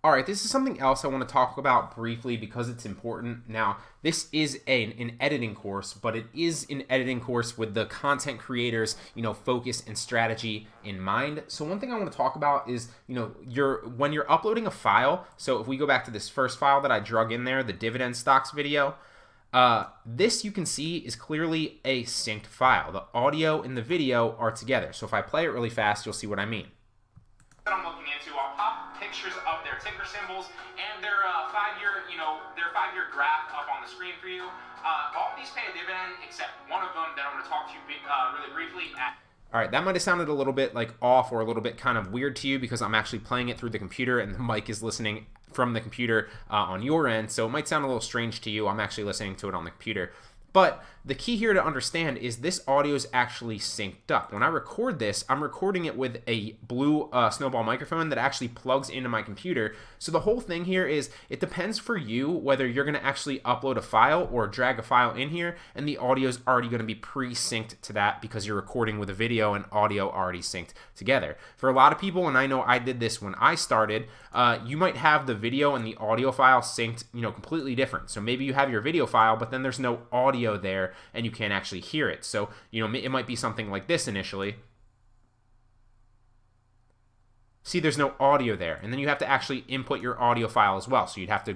All right, this is something else I want to talk about briefly because it's important. Now, this is an editing course, but it is an editing course with the content creators, focus and strategy in mind. So one thing I want to talk about is, when you're uploading a file. So if we go back to this first file that I drug in there, the dividend stocks video, this you can see is clearly a synced file. The audio and the video are together. So if I play it really fast, you'll see what I mean. That I'm looking into, I'll pop pictures of their ticker symbols and their their 5-year graph up on the screen for you. All of these pay a dividend except one of them that I'm going to talk to you really briefly at. All right, that might have sounded a little bit like off or a little bit kind of weird to you because I'm actually playing it through the computer and the mic is listening from the computer on your end, so it might sound a little strange to you. I'm actually listening to it on the computer. But the key here to understand is this audio is actually synced up. When I record this, I'm recording it with a blue snowball microphone that actually plugs into my computer. So the whole thing here is it depends for you whether you're going to actually upload a file or drag a file in here, and the audio is already going to be pre-synced to that because you're recording with a video and audio already synced together. For a lot of people, and I know I did this when I started, you might have the video and the audio file synced, completely different. So maybe you have your video file, but then there's no audio there and you can't actually hear it. So, it might be something like this initially. See, there's no audio there. And then you have to actually input your audio file as well. So you'd have to,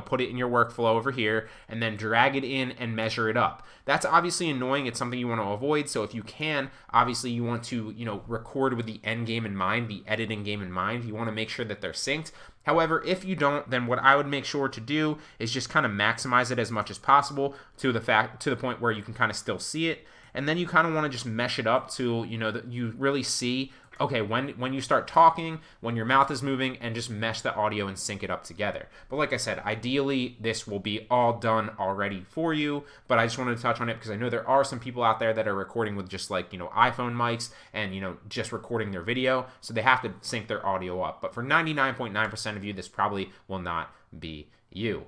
put it in your workflow over here and then drag it in and measure it up. That's obviously annoying. It's something you want to avoid. So if you can, obviously you want to, record with the end game in mind, the editing game in mind. You want to make sure that they're synced. However, if you don't, then what I would make sure to do is just kind of maximize it as much as possible to the point where you can kind of still see it. And then you kind of want to just mesh it up to, that you really see, okay, when you start talking, when your mouth is moving, and just mesh the audio and sync it up together. But like I said, ideally, this will be all done already for you, but I just wanted to touch on it because I know there are some people out there that are recording with just like, iPhone mics and, just recording their video, so they have to sync their audio up. But for 99.9% of you, this probably will not be you.